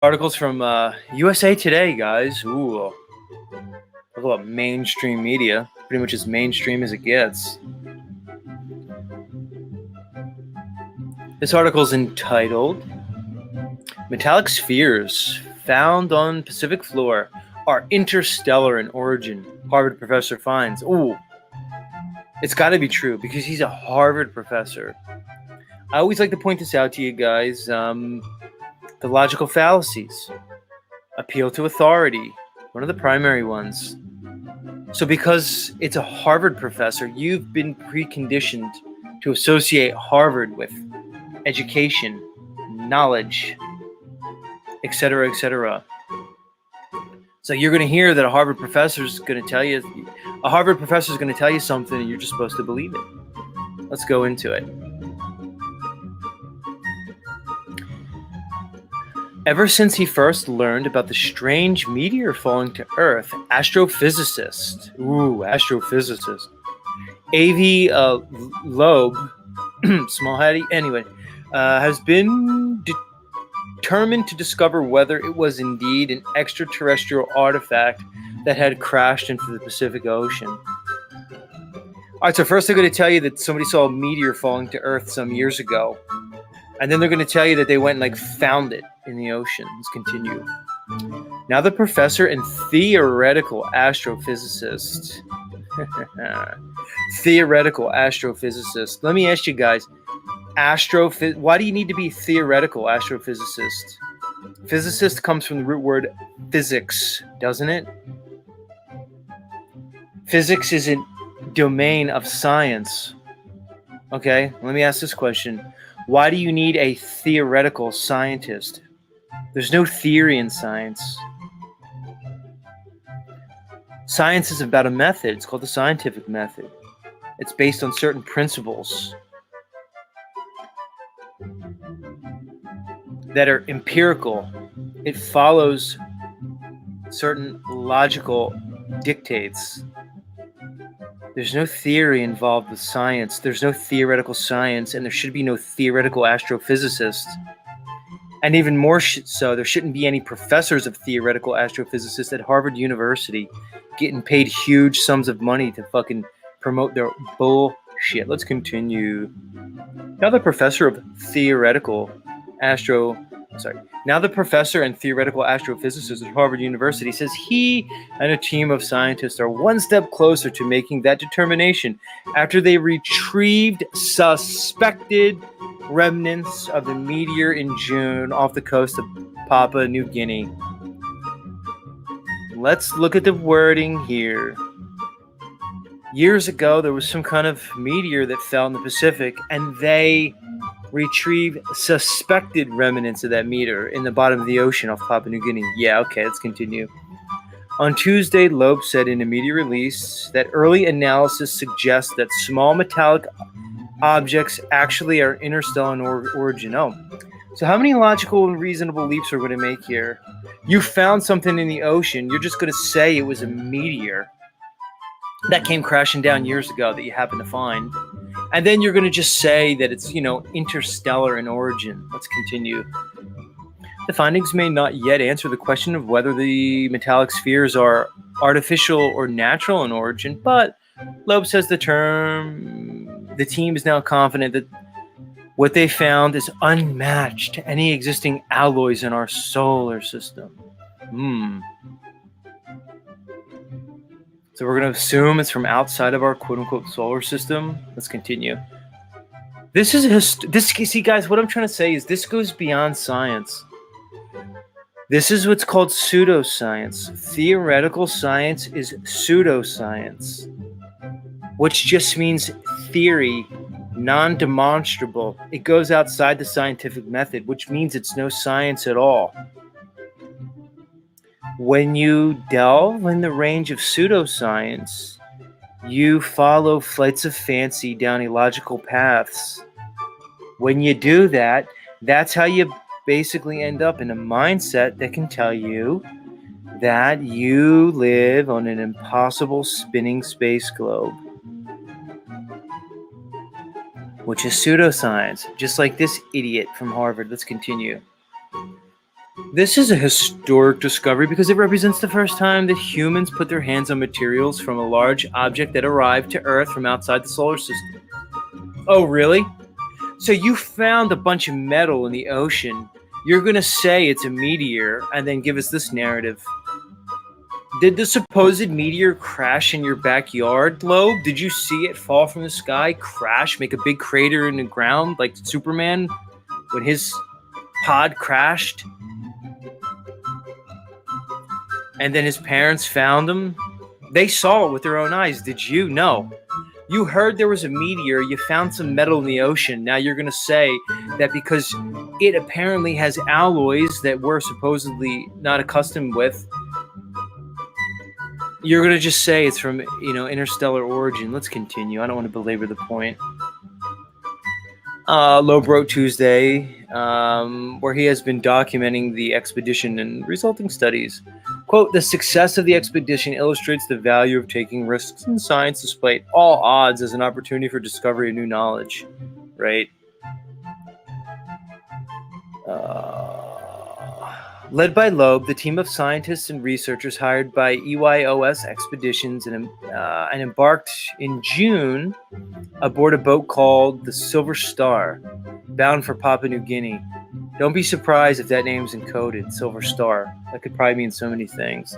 Articles from USA Today, guys. Ooh, talk about mainstream media. Pretty much as mainstream as it gets. This article is entitled "Metallic Spheres Found on Pacific Floor Are Interstellar in Origin. Harvard Professor Finds." Ooh, it's got to be true because he's a Harvard professor. I always like to point this out to you guys. The logical fallacies. Appeal to authority. One of the primary ones. So because it's a Harvard professor, you've been preconditioned to associate Harvard with education, knowledge, etc., etc. So you're going to hear that a Harvard professor is going to tell you something, and you're just supposed to believe it. Let's go into it. Ever since he first learned about the strange meteor falling to Earth, astrophysicist A.V. Loeb, small-heady, anyway, has been determined to discover whether it was indeed an extraterrestrial artifact that had crashed into the Pacific Ocean. All right, so first they're going to tell you that somebody saw a meteor falling to Earth some years ago. And then they're going to tell you that they went and found it in the ocean. Let's continue. Now the professor and theoretical astrophysicist. Let me ask you guys, why do you need to be theoretical astrophysicist? Physicist comes from the root word physics, doesn't it? Physics is a domain of science. Okay, let me ask this question. Why do you need a theoretical scientist? There's no theory in science. Science is about a method. It's called the scientific method. It's based on certain principles that are empirical. It follows certain logical dictates. There's no theory involved with science. There's no theoretical science, and there should be no theoretical astrophysicist. And even more so, there shouldn't be any professors of theoretical astrophysicists at Harvard University getting paid huge sums of money to fucking promote their bullshit. Let's continue. Now the professor and theoretical astrophysicist at Harvard University says he and a team of scientists are one step closer to making that determination after they retrieved suspected remnants of the meteor in June off the coast of Papua New Guinea. Let's look at the wording here. Years ago, there was some kind of meteor that fell in the Pacific, and they retrieved suspected remnants of that meteor in the bottom of the ocean off Papua New Guinea. Yeah, okay, let's continue. On Tuesday, Loeb said in a media release that early analysis suggests that small metallic objects actually are interstellar in origin. Oh, so how many logical and reasonable leaps are we going to make here? You found something in the ocean. You're just going to say it was a meteor that came crashing down years ago that you happened to find. And then you're going to just say that it's, interstellar in origin. Let's continue. The findings may not yet answer the question of whether the metallic spheres are artificial or natural in origin, but Loeb says the team is now confident that what they found is unmatched to any existing alloys in our solar system. So we're going to assume it's from outside of our quote-unquote solar system. Let's continue. See, guys, what I'm trying to say is this goes beyond science. This is what's called pseudoscience. Theoretical science is pseudoscience, which just means theory, non-demonstrable. It goes outside the scientific method, which means it's no science at all. When you delve in the range of pseudoscience, you follow flights of fancy down illogical paths. When you do that, that's how you basically end up in a mindset that can tell you that you live on an impossible spinning space globe, which is pseudoscience, just like this idiot from Harvard. Let's continue. This is a historic discovery because it represents the first time that humans put their hands on materials from a large object that arrived to Earth from outside the solar system. Oh, really? So you found a bunch of metal in the ocean. You're going to say it's a meteor and then give us this narrative. Did the supposed meteor crash in your backyard, Loeb? Did you see it fall from the sky, crash, make a big crater in the ground like Superman when his pod crashed? And then his parents found him? They saw it with their own eyes. Did you? No. You heard there was a meteor, you found some metal in the ocean. Now you're going to say that because it apparently has alloys that we're supposedly not accustomed with, you're going to just say it's from, interstellar origin. Let's continue. I don't want to belabor the point. Loeb wrote Tuesday, where he has been documenting the expedition and resulting studies. Quote, the success of the expedition illustrates the value of taking risks in science despite all odds as an opportunity for discovery of new knowledge. Right? Led by Loeb, the team of scientists and researchers hired by EYOS Expeditions and embarked in June aboard a boat called the Silver Star, bound for Papua New Guinea. Don't be surprised if that name's encoded, Silver Star. That could probably mean so many things.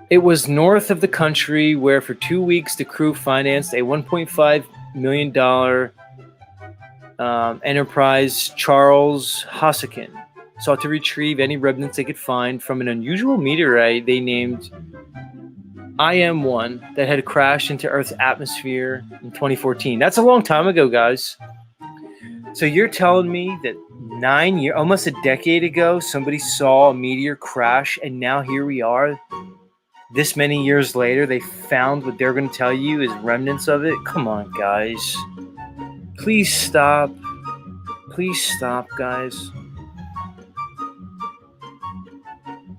It was north of the country where for 2 weeks the crew financed a $1.5 million enterprise. Charles Hossakin sought to retrieve any remnants they could find from an unusual meteorite they named IM-1 that had crashed into Earth's atmosphere in 2014. That's a long time ago, guys. So you're telling me that 9 years, almost a decade ago, somebody saw a meteor crash, and now here we are, this many years later, they found what they're going to tell you is remnants of it? Come on, guys. Please stop. Please stop, guys.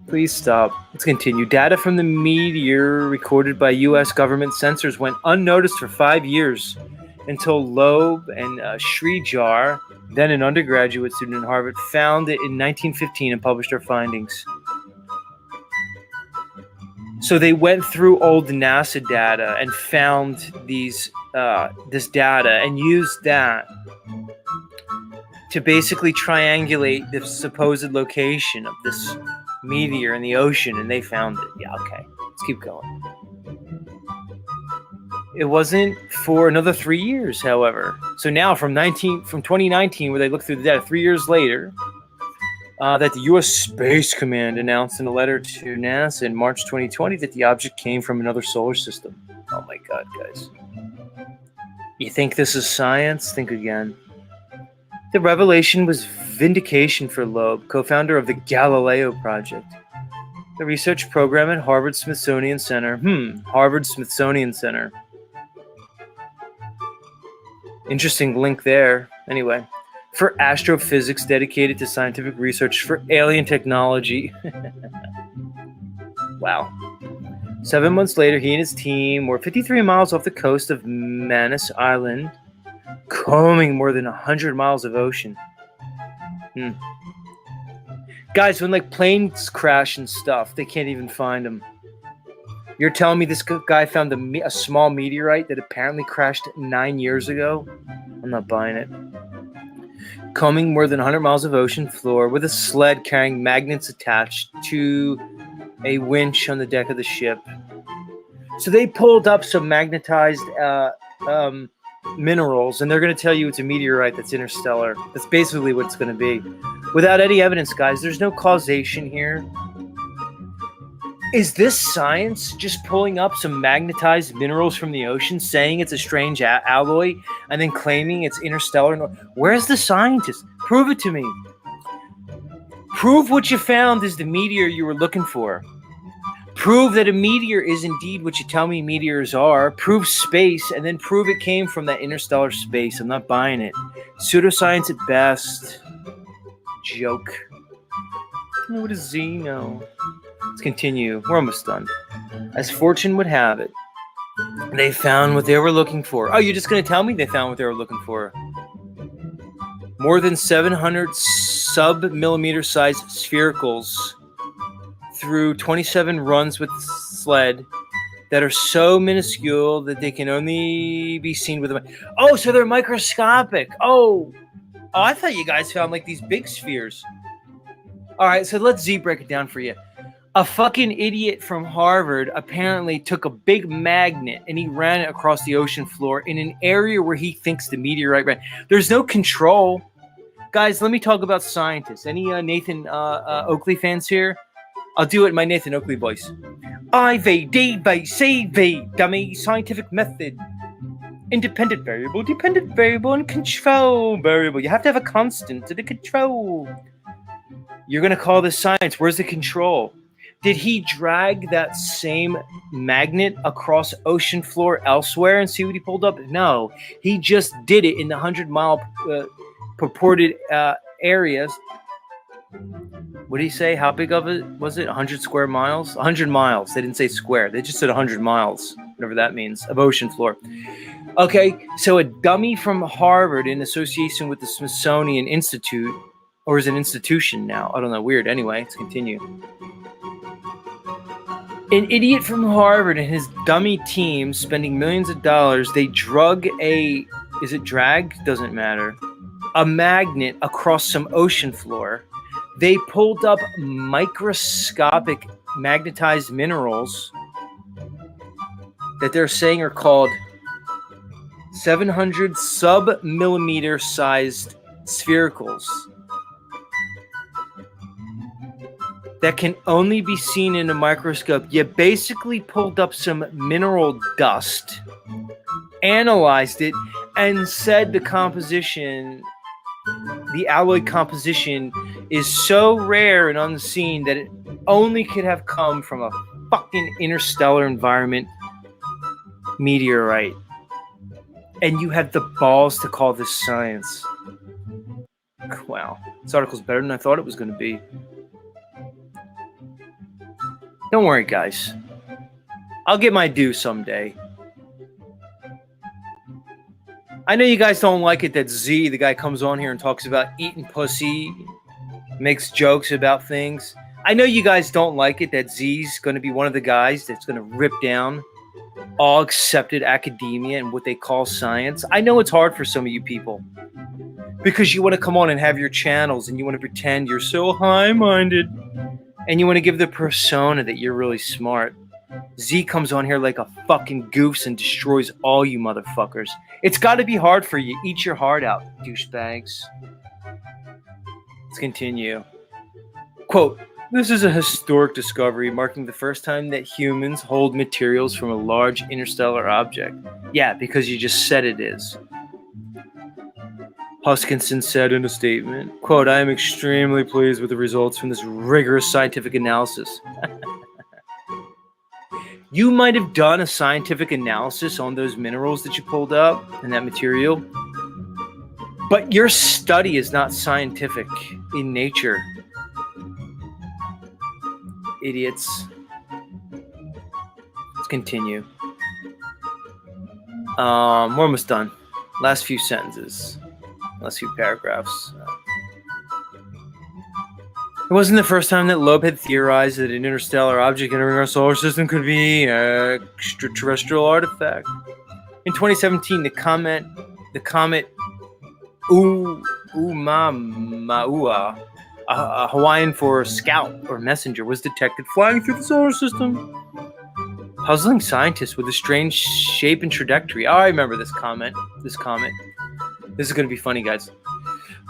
Please stop. Let's continue. Data from the meteor recorded by U.S. government sensors went unnoticed for 5 years until Loeb and Sridhar, then an undergraduate student at Harvard, found it in 1915 and published their findings. So they went through old NASA data and found this data and used that to basically triangulate the supposed location of this meteor in the ocean, and they found it. Yeah, okay. Let's keep going. It wasn't for another 3 years, however. So now from 2019, where they looked through the data 3 years later, that the U.S. Space Command announced in a letter to NASA in March 2020 that the object came from another solar system. Oh my God, guys. You think this is science? Think again. The revelation was vindication for Loeb, co-founder of the Galileo Project, the research program at Harvard Smithsonian Center. Harvard Smithsonian Center. Interesting link there. Anyway, for astrophysics dedicated to scientific research for alien technology. Wow. 7 months later, he and his team were 53 miles off the coast of Manus Island, combing more than 100 miles of ocean. Guys, when planes crash and stuff, they can't even find them. You're telling me this guy found a small meteorite that apparently crashed 9 years ago? I'm not buying it. Combing more than 100 miles of ocean floor with a sled carrying magnets attached to a winch on the deck of the ship. So they pulled up some magnetized minerals, and they're going to tell you it's a meteorite that's interstellar. That's basically what it's going to be. Without any evidence, guys, there's no causation here. Is this science just pulling up some magnetized minerals from the ocean, saying it's a strange alloy, and then claiming it's interstellar? Where's the scientist? Prove it to me. Prove what you found is the meteor you were looking for. Prove that a meteor is indeed what you tell me meteors are. Prove space, and then prove it came from that interstellar space. I'm not buying it. Pseudoscience at best. Joke. What does Z know? Let's continue. We're almost done. As fortune would have it, they found what they were looking for. Oh, you're just going to tell me they found what they were looking for? more than 700 sub-millimeter sized sphericals through 27 runs with sled that are so minuscule that they can only be seen with a... Oh, so they're microscopic. Oh, I thought you guys found like these big spheres. All right, so let's Z break it down for you. A fucking idiot from Harvard apparently took a big magnet and he ran it across the ocean floor in an area where he thinks the meteorite ran. There's no control. Guys, let me talk about scientists. Any Nathan Oakley fans here? I'll do it in my Nathan Oakley voice. IVDVCV, dummy, scientific method. Independent variable, dependent variable, and control variable. You have to have a constant to the control. You're going to call this science. Where's the control? Did he drag that same magnet across ocean floor elsewhere and see what he pulled up? No, he just did it in the 100-mile purported areas. What did he say? How big of it was it? 100 square miles? 100 miles. They didn't say square. They just said 100 miles, whatever that means, of ocean floor. Okay, so a dummy from Harvard in association with the Smithsonian Institute, or is it an institution now? I don't know. Weird. Anyway, let's continue. An idiot from Harvard and his dummy team spending millions of dollars, they drug a... Is it drag? Doesn't matter. A magnet across some ocean floor. They pulled up microscopic magnetized minerals that they're saying are called 700 sub-millimeter sized sphericals that can only be seen in a microscope. You basically pulled up some mineral dust, analyzed it, and said the composition, the alloy composition, is so rare and unseen that it only could have come from a fucking interstellar environment meteorite. And you have the balls to call this science. Wow. This article's better than I thought it was going to be. Don't worry, guys. I'll get my due someday. I know you guys don't like it that Z, the guy, comes on here and talks about eating pussy, makes jokes about things. I know you guys don't like it that Z's going to be one of the guys that's going to rip down all accepted academia and what they call science. I know it's hard for some of you people because you want to come on and have your channels and you want to pretend you're so high-minded and you want to give the persona that you're really smart. Z comes on here like a fucking goofs and destroys all you motherfuckers. It's got to be hard for you. Eat your heart out, douchebags. Let's continue. Quote, "This is a historic discovery marking the first time that humans hold materials from a large interstellar object." Yeah, because you just said it is. Huskinson said in a statement, quote, "I am extremely pleased with the results from this rigorous scientific analysis." You might have done a scientific analysis on those minerals that you pulled up and that material, but your study is not scientific in nature. Idiots. Let's continue. We're almost done. Last few sentences. Last few paragraphs. It wasn't the first time that Loeb had theorized that an interstellar object entering our solar system could be an extraterrestrial artifact. In 2017, the comet Oumuamua, a Hawaiian for scout or messenger, was detected flying through the solar system, puzzling scientists with a strange shape and trajectory. Oh, I remember this comet. This is going to be funny, guys.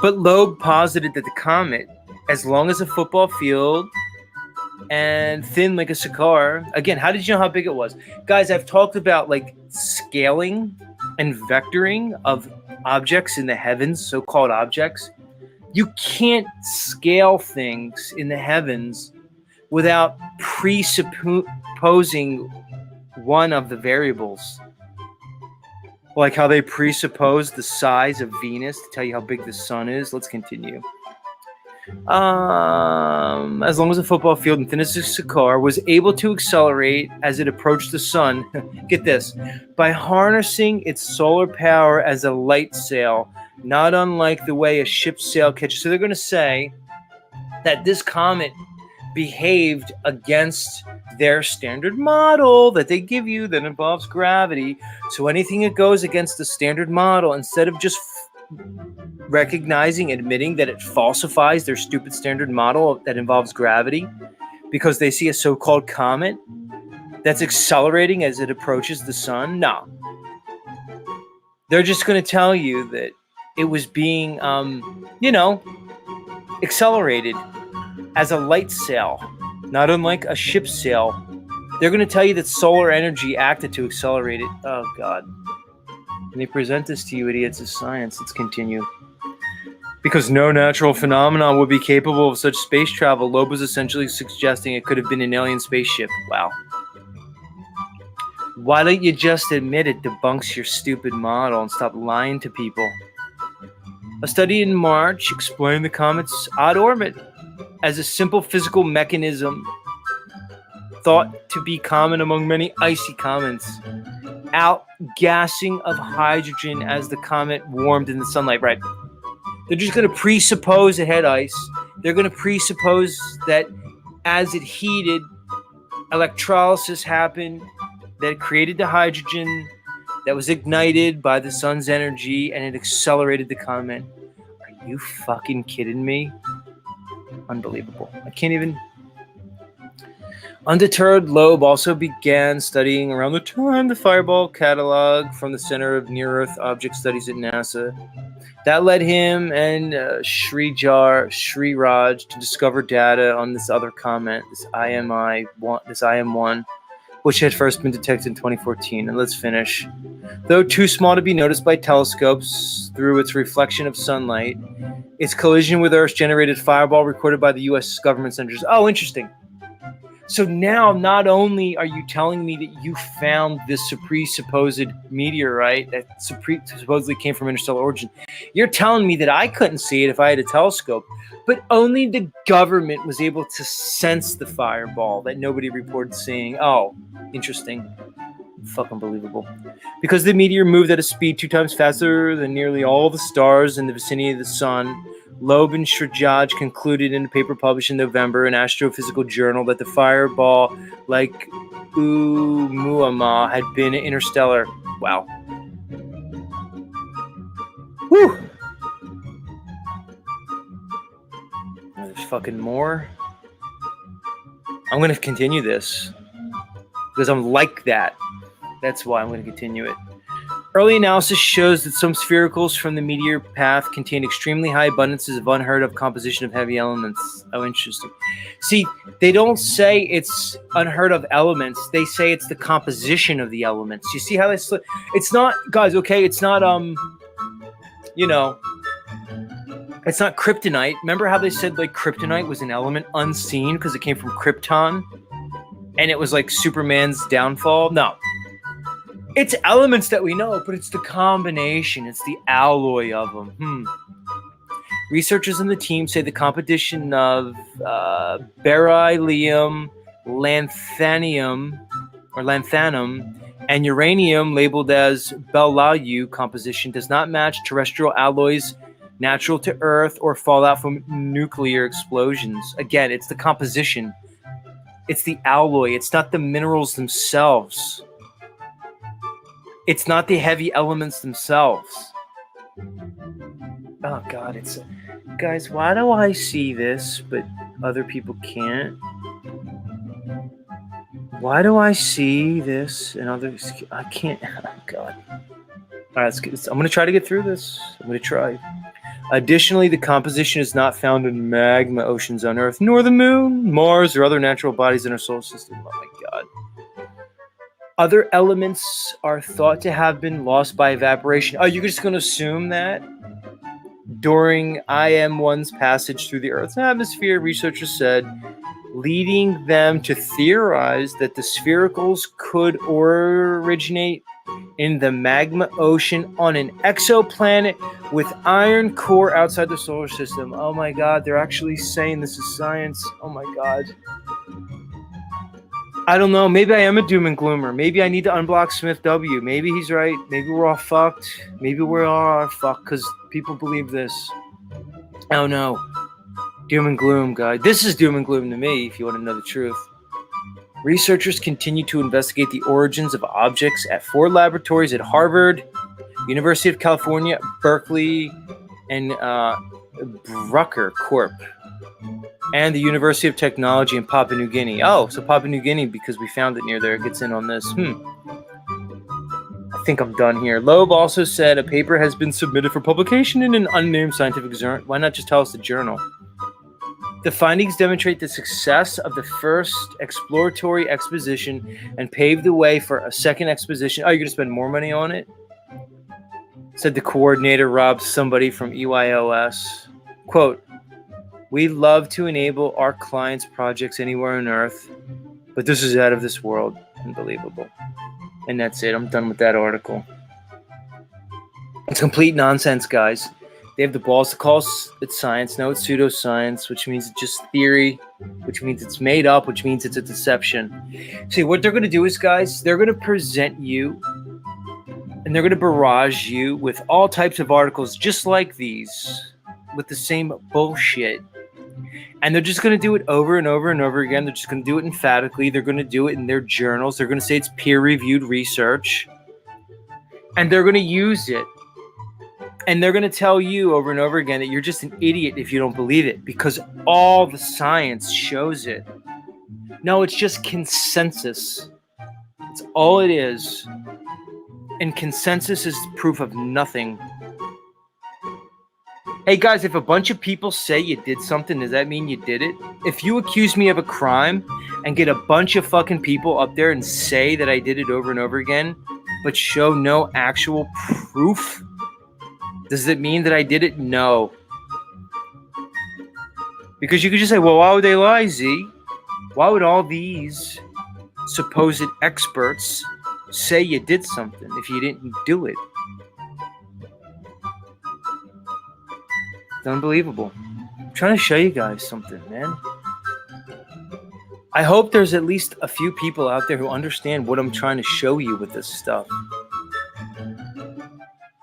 But Loeb posited that the comet, as long as a football field and thin like a cigar. Again, how did you know how big it was? Guys, I've talked about like scaling and vectoring of objects in the heavens, so-called objects. You can't scale things in the heavens without presupposing one of the variables. Like how they presuppose the size of Venus to tell you how big the sun is. Let's continue. As long as a football field and thin as a cigar was able to accelerate as it approached the sun, get this, by harnessing its solar power as a light sail not unlike the way a ship's sail catches. So they're going to say that this comet behaved against their standard model that they give you that involves gravity. So anything that goes against the standard model, instead of just recognizing, admitting that it falsifies their stupid standard model that involves gravity, because they see a so-called comet that's accelerating as it approaches the sun. No. They're just going to tell you that it was being, accelerated as a light sail, not unlike a ship's sail. They're going to tell you that solar energy acted to accelerate it. Oh, God. And they present this to you, idiots, as science. Let's continue. Because no natural phenomenon would be capable of such space travel, Loeb was essentially suggesting it could have been an alien spaceship. Wow. Why don't you just admit it debunks your stupid model and stop lying to people? A study in March explained the comet's odd orbit as a simple physical mechanism thought to be common among many icy comets. Outgassing of hydrogen as the comet warmed in the sunlight. Right. They're just going to presuppose it had ice. They're going to presuppose that as it heated, electrolysis happened, that created the hydrogen that was ignited by the sun's energy, and it accelerated the comet. Are you fucking kidding me? Unbelievable. I can't even... Undeterred, Loeb also began studying around the time the Fireball catalog from the Center of Near-Earth Object Studies at NASA. That led him and Sriraj to discover data on this other comet, this IM1, which had first been detected in 2014. And let's finish. Though too small to be noticed by telescopes through its reflection of sunlight, its collision with Earth generated fireball recorded by the U.S. government centers. Oh, interesting. So now not only are you telling me that you found this supposed meteorite that supposedly came from interstellar origin, you're telling me that I couldn't see it if I had a telescope, but only the government was able to sense the fireball that nobody reported seeing. Oh, interesting. Fucking believable. Because the meteor moved at a speed 2 times faster than nearly all the stars in the vicinity of the sun, Loeb and Sriraj concluded in a paper published in November in Astrophysical Journal that the fireball, like Oumuamua, had been interstellar. Wow. Whew. There's fucking more. I'm going to continue this because I'm like that. That's why I'm going to continue it. Early analysis shows that some sphericals from the meteor path contain extremely high abundances of unheard of composition of heavy elements. Oh, interesting. See, they don't say it's unheard of elements. They say it's the composition of the elements. You see how they slip? It's not, guys, okay, it's not, it's not kryptonite. Remember how they said, like, kryptonite was an element unseen because it came from Krypton? And it was like Superman's downfall? No. It's elements that we know, but it's the combination. It's the alloy of them. Researchers in the team say the composition of beryllium, lanthanum, and uranium, labeled as Belleau composition, does not match terrestrial alloys natural to Earth or fallout from nuclear explosions. Again, it's the composition. It's the alloy. It's not the minerals themselves. It's not the heavy elements themselves. Oh, God, it's... Guys, why do I see this, but other people can't? Why do I see this and others... I can't... Oh, God. All right, I'm going to try to get through this. I'm going to try. Additionally, the composition is not found in magma oceans on Earth, nor the Moon, Mars, or other natural bodies in our solar system. Oh, my God. Other elements are thought to have been lost by evaporation. Oh, you're just going to assume that? During IM1's passage through the Earth's atmosphere, researchers said, leading them to theorize that the sphericals could originate in the magma ocean on an exoplanet with iron core outside the solar system. Oh my God, they're actually saying this is science. Oh my God. I don't know. Maybe I am a doom and gloomer. Maybe I need to unblock Smith W. Maybe he's right. Maybe we're all fucked. Maybe we're all fucked because people believe this. Oh no. Doom and gloom, guy. This is doom and gloom to me, if you want to know the truth. Researchers continue to investigate the origins of objects at 4 laboratories at Harvard, University of California, Berkeley, and Brucker Corp, and the University of Technology in Papua New Guinea. Oh, so Papua New Guinea, because we found it near there, gets in on this. I think I'm done here. Loeb also said a paper has been submitted for publication in an unnamed scientific journal. Why not just tell us the journal? The findings demonstrate the success of the first exploratory exposition and pave the way for a second exposition. Oh, you're going to spend more money on it? Said the coordinator, Rob, somebody from EYOS. Quote, we love to enable our clients' projects anywhere on Earth, but this is out of this world. Unbelievable. And that's it. I'm done with that article. It's complete nonsense, guys. They have the balls to call it science. No, it's pseudoscience, which means it's just theory, which means it's made up, which means it's a deception. See, what they're going to do is, guys, they're going to present you and they're going to barrage you with all types of articles just like these with the same bullshit. And they're just going to do it over and over and over again. They're just going to do it emphatically. They're going to do it in their journals. They're going to say it's peer-reviewed research. And they're going to use it. And they're going to tell you over and over again that you're just an idiot if you don't believe it, because all the science shows it. No, it's just consensus. It's all it is. And consensus is proof of nothing. Hey guys, if a bunch of people say you did something, does that mean you did it? If you accuse me of a crime and get a bunch of fucking people up there and say that I did it over and over again, but show no actual proof, does it mean that I did it? No. Because you could just say, well, why would they lie, Z? Why would all these supposed experts say you did something if you didn't do it? It's unbelievable. I'm trying to show you guys something, man. I hope there's at least a few people out there who understand what I'm trying to show you with this stuff.